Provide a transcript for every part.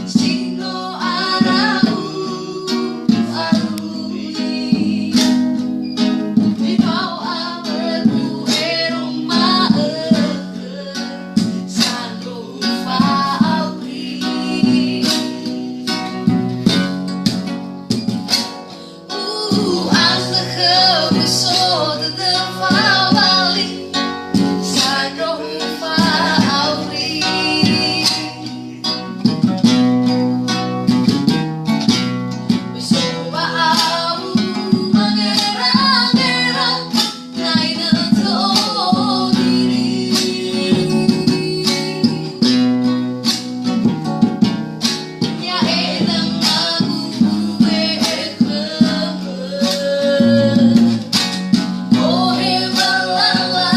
Sino araw aluni ikaw ang recuerong maaga sa lupa abril. Ang nakawisod na pabalik sa lupa abril. Gusto ba ang mangerang-gerang na inatoon diri? Yae ng maguguwe Ohe malala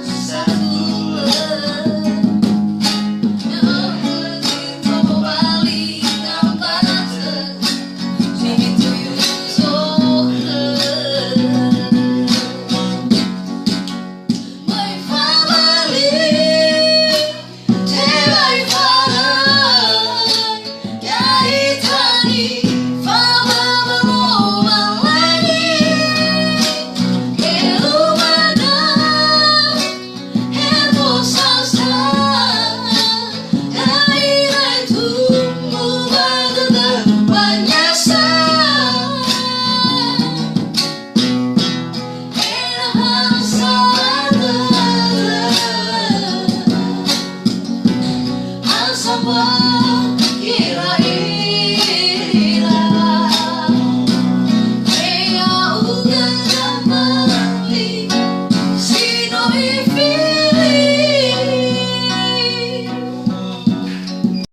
sa tulad Nang pabalik ang panatag Dito yung sohan May pabalik Tebay parang Kahit hani Pababalo ang langit Elumana Hermosa-sa Kahit ay tumubad ng panyasan Erahang salada Ang sama